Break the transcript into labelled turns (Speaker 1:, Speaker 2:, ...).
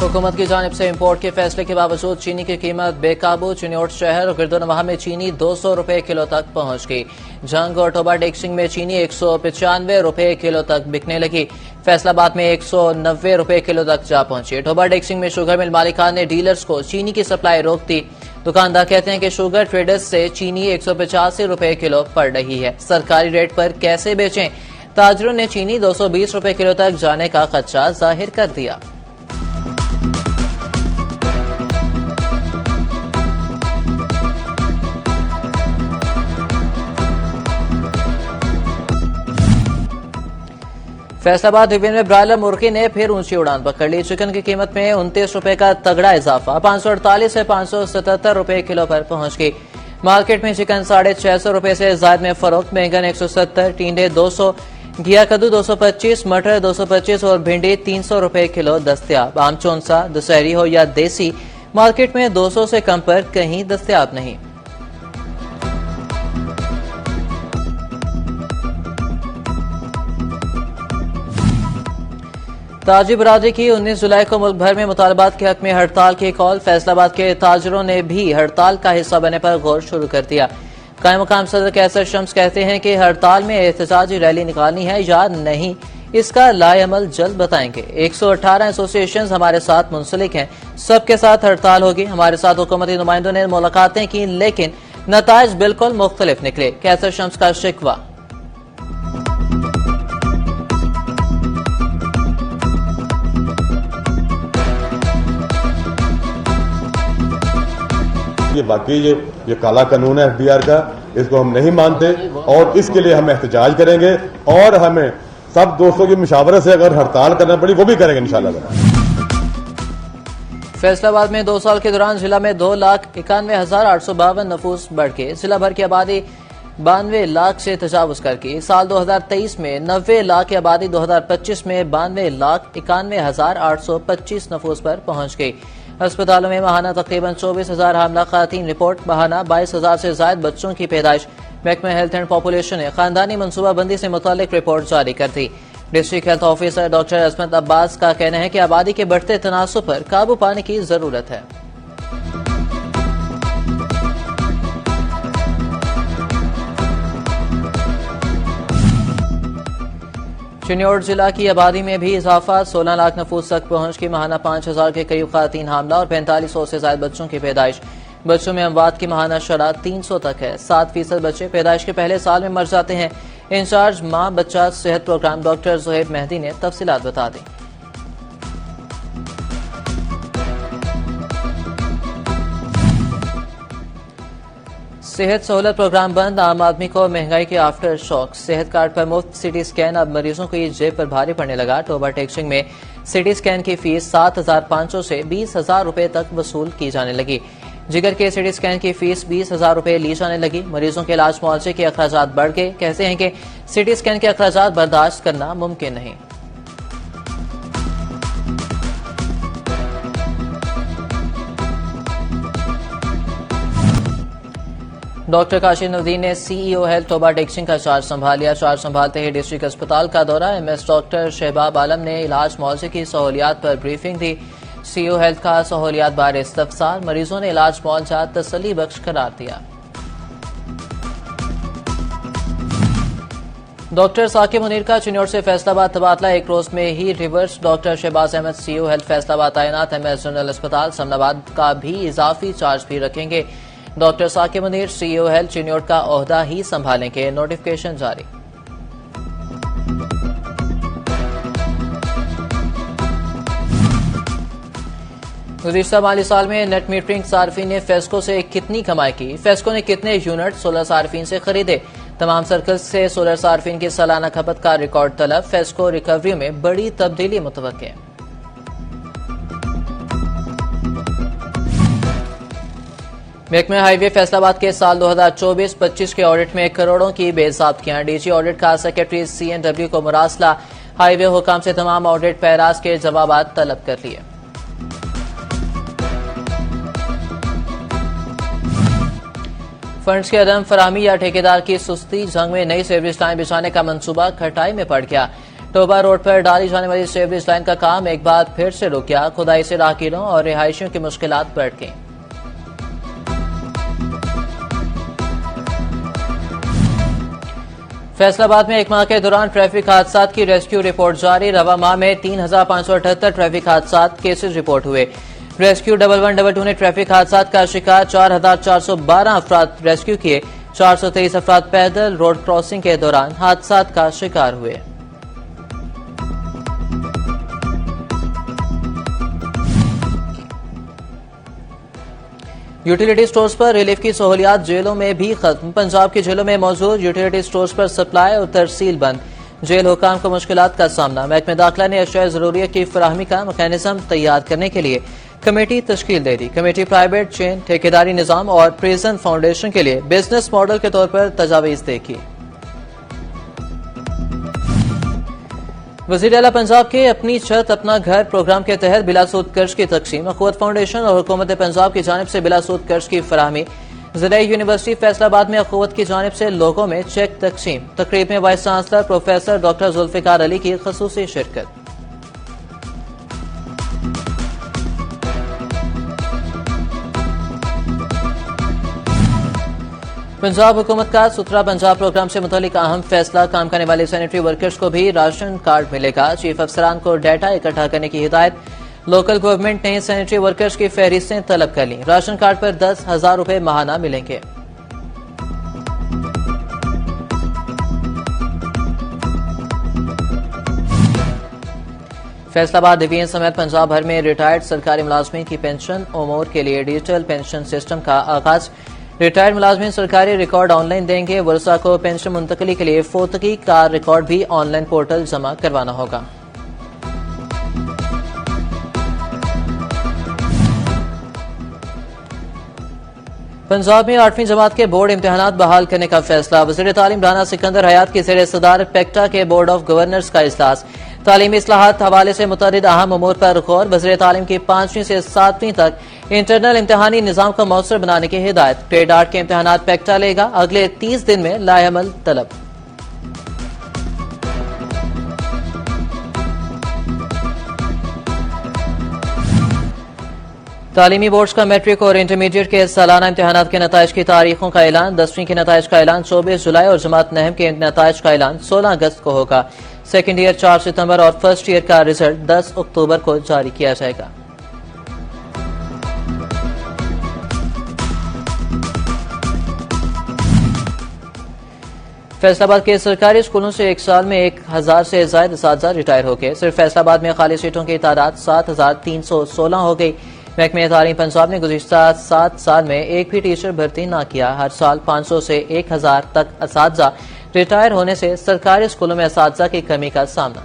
Speaker 1: हुकूमत की जानिब से इम्पोर्ट के फैसले के बावजूद चीनी की कीमत बेकाबू। चिन्योट शहर और गिरदोनवाह में चीनी 200 रुपए किलो तक पहुंच गई। जंग और टोबा डेक्सिंग में चीनी 195 रुपए किलो तक बिकने लगी। फैसलाबाद में 190 रुपए किलो तक जा पहुंची। टोबा डेक्सिंग में शुगर मिल मालिकान ने डीलर्स को चीनी की सप्लाई रोक दी। दुकानदार कहते हैं कि शुगर ट्रेडर्स से चीनी 185 रुपए किलो पड़ रही है, सरकारी रेट पर कैसे बेचें। ताजरों ने चीनी 220 रुपए किलो तक जाने का खदशा जाहिर कर दिया। फैसलाबाद डिवीजन में ब्रायलर मुर्गी ने फिर ऊंची उड़ान पकड़ ली। चिकन की कीमत में 29 रुपए का तगड़ा इजाफा 548 से 577 रुपए किलो पर पहुंच गई। मार्केट में चिकन 650 रुपए से ज्यादा में फरोख्त। बैंगन 170, टींडे 200, घिया कद्दू 225, मटर 225 और भिंडी 300 रुपए किलो दस्तयाब। आम चौंसा दशहरी हो या देसी, मार्केट में 200 से कम पर कहीं दस्तयाब नहीं। ताजी बरादरी की 19 जुलाई को मुल्क भर में मुतालबात के हक में हड़ताल की कॉल। फैसलाबाद के ताजरों ने भी हड़ताल का हिस्सा बनने पर गौर शुरू कर दिया। कायम मकाम सदर कैसर शम्स कहते हैं कि हड़ताल में एहतजाजी रैली निकालनी है या नहीं, इसका लाएअमल जल्द बताएंगे। 118 एसोसिएशन हमारे साथ मुंसलिक हैं, सबके साथ हड़ताल होगी। हमारे साथ हुकूमती नुमाइंदों ने मुलाकातें की, लेकिन नताइज बिल्कुल मुख्तलिफ निकले। कैसर शम्स का शिकवा।
Speaker 2: ये बाकी ये काला कानून है FBR का, इसको हम नहीं मानते और इसके लिए हम एहतजाज करेंगे और हमें सब दोस्तों की मुशावरत से अगर हड़ताल करना पड़ी वो भी करेंगे इंशाल्लाह।
Speaker 1: फैसलाबाद में 2 साल के दौरान जिला में 2,91,852 नफूस बढ़ के जिला भर की आबादी 92 लाख से तजावुज कर गई। साल 2023 में 90 लाख की आबादी 2025 में 92,91,825 नफूस पर पहुंच गई। अस्पतालों में माहाना तकरीबन 24,000 हामला खातन रिपोर्ट। माहाना 22,000 से ज्यादा बच्चों की पैदाइश। महकमा हेल्थ एंड पॉपुलेशन ने खानदानी मनसूबाबंदी से मुतालिक रिपोर्ट जारी कर दी। डिस्ट्रिक्ट हेल्थ ऑफिसर डॉक्टर असमत अब्बास का कहना है कि आबादी के बढ़ते तनासुब पर काबू पाने की जरूरत है। चिन्योट जिला की आबादी में भी इजाफा 16 लाख नफूस तक पहुंच की। माहाना 5,000 के करीब खातन हामला और 4500 से ज्यादा बच्चों की पैदाइश। बच्चों में अमवात की माहाना शरह 300 तक है। 7% बच्चे पैदाइश के पहले साल में मर जाते हैं। इंचार्ज माँ बच्चा सेहत प्रोग्राम डॉक्टर ज़ुहैब मेहदी ने तफसीलात बता दी। सेहत सहूलत प्रोग्राम बंद। आम आदमी को महंगाई के आफ्टर शॉक। सेहत कार्ड पर मुफ्त सिटी स्कैन। अब मरीजों को ये जेब पर भारी पड़ने लगा। टोबा टेक्सिंग में सिटी स्कैन की फीस 7,500 से 20,000 रुपए तक वसूल की जाने लगी। जिगर के सिटी स्कैन की फीस 20,000 रुपए ली जाने लगी। मरीजों के इलाज मुआवजे के अखराजात बढ़ गए। कहते हैं कि सिटी स्कैन के अखराजात बर्दाश्त करना मुमकिन नहीं। डॉक्टर काशिफ-उद्दीन ने CEO हेल्थ टोबा डेक्सिंग का चार्ज संभाल लिया। चार्ज संभालते ही डिस्ट्रिक्ट अस्पताल का दौरा। MS डॉक्टर शहबाब आलम ने इलाज मुआवजे की सहूलियात पर ब्रीफिंग दी। CEO हेल्थ का सहूलियात बारे इस्तफसार। मरीजों ने इलाज मुआवजा तसल्ली बख्श करार दिया। डॉक्टर साकिब मुनीर का चिन्योट से फैसलाबाद तबादला। एक रोज में ही reverse. Doctor Shahbaz Ahmad CEO health Faisalabad तैनात। MS जनरल अस्पताल समनाबाद का भी इजाफी चार्ज भी रखेंगे। Doctor Saqib Munir CEO health Chiniot का ओहदा ही संभालेंगे। नोटिफिकेशन जारी। गुज़िश्ता माली साल में नेट मीटरिंग सार्फिन ने फेस्को से कितनी कमाई की? फेस्को ने कितने यूनिट सोलर सार्फिन से खरीदे? तमाम सर्कल से सोलर सार्फिन की सालाना खपत का रिकॉर्ड तलब। फेस्को रिकवरी में बड़ी तब्दीली मुतवक्के। महकमा हाईवे फैसलाबाद के साल 2024-25 के ऑडिट में करोड़ों की बेज़ाब्तियां। DG ऑडिट का सेक्रेटरी CNW को मुरासला। हाईवे हुकाम से तमाम ऑडिट पैराज के जवाबात तलब कर लिए। फंड्स की अदम फराहमी या ठेकेदार की सुस्ती। जंग में नई सर्विस लाइन बिछाने का मंसूबा खटाई में पड़ गया। टोबा रोड पर डाली जाने वाली सीवरेज लाइन का काम एक बार फिर से रुक गया। खुदाई से राहगीरों और रिहायशियों की मुश्किलात बढ़ गईं। फैसलाबाद में एक माह के दौरान ट्रैफिक हादसात की रेस्क्यू रिपोर्ट जारी। रवा माह में 3,578 ट्रैफिक हादसात केसेज रिपोर्ट हुए। रेस्क्यू 1122 ने ट्रैफिक हादसात का शिकार 4,412 अफराद रेस्क्यू किए। 423 अफराद पैदल रोड क्रॉसिंग के दौरान हादसात का शिकार हुए। यूटिलिटी स्टोर्स पर रिलीफ की सहूलियात जेलों में भी खत्म। पंजाब की जेलों में मौजूद यूटिलिटी स्टोर्स पर सप्लाई और तरसील बंद। जेल हुकाम को मुश्किलात का सामना। महकमे दाखिला ने अशिया ज़रूरियत की फराहमी का मैकेनिज्म तैयार करने के लिए कमेटी तश्कील दे दी। कमेटी प्राइवेट चेन, ठेकेदारी निज़ाम और प्रिजन फाउंडेशन के लिए बिजनेस मॉडल के तौर पर तजावीज़ देगी। वज़ीर आला पंजाब के अपनी छत अपना घर प्रोग्राम के तहत बिलासूद कर्ज की तकसीम। अखवत फाउंडेशन और हुकूमत पंजाब की जानिब से बिलासूद कर्ज की फराहमी। ज़िला यूनिवर्सिटी फैसलाबाद में अखवत की जानिब से लोगों में चेक तकसीम। तकरीब में vice chancellor professor doctor Zulfiqar Ali की ख़ुसूसी शिरकत। पंजाब हुकूमत का सुथरा पंजाब प्रोग्राम से मुतालिक अहम फैसला। काम करने वाले सैनिटरी वर्कर्स को भी राशन कार्ड मिलेगा। चीफ अफसरान को डाटा इकट्ठा करने की हिदायत। लोकल गवर्नमेंट ने सैनिटरी वर्कर्स की फहरिस्तें तलब कर ली। राशन कार्ड पर 10,000 रुपए माहाना मिलेंगे। फैसलाबाद डिवीजन समेत पंजाब भर में रिटायर्ड सरकारी मुलाजमीन की पेंशन उमूर के लिए डिजिटल पेंशन सिस्टम का आगाज। रिटायर्ड मुलाजमीन सरकारी रिकॉर्ड ऑनलाइन देंगे। वर्सा को पेंशन मुंतकली के लिए फोतगी का रिकॉर्ड भी ऑनलाइन पोर्टल जमा करवाना होगा। पंजाब में 8वीं जमात के बोर्ड इम्तिहानात बहाल करने का फैसला। वज़ीर तालीम राना सिकंदर हयात की ज़ेर सदारत पेक्टा के बोर्ड ऑफ गवर्नर्स का इजलास। तालीमी इस्लाहात हवाले से मुतअद्दिद अहम उमूर पर गौर। वज़ीर तालीम की 5वीं से 7वीं तक इंटरनल इम्तिहानी निज़ाम को मौसर बनाने की हिदायत। ग्रेड 8 के इम्तिहानात पेक्टा लेगा। अगले 30 दिन में लाएअमल तलब। तालीमी बोर्ड्स का मैट्रिक और इंटरमीडिएट के सालाना इम्तिहानात के नताइज की तारीखों का ऐलान। 10वीं के नताइज का ऐलान 24 जुलाई और जमात नहम के नताइज का ऐलान 16 अगस्त को होगा। सेकेंड ईयर 4 सितंबर और फर्स्ट ईयर का रिजल्ट 10 अक्टूबर को जारी किया जाएगा। फैसलाबाद के सरकारी स्कूलों से एक साल में 1,000 से ज्यादा असातिज़ा रिटायर हो गए। सिर्फ फैसलाबाद में खाली सीटों की तादाद 7,316 हो गई। महकमे तालीम पंजाब ने गुज़िश्ता 7 साल में एक भी टीचर भर्ती न किया। हर साल 500 से 1,000 तक असातिज़ा रिटायर होने से सरकारी स्कूलों में असातिज़ा की कमी का सामना।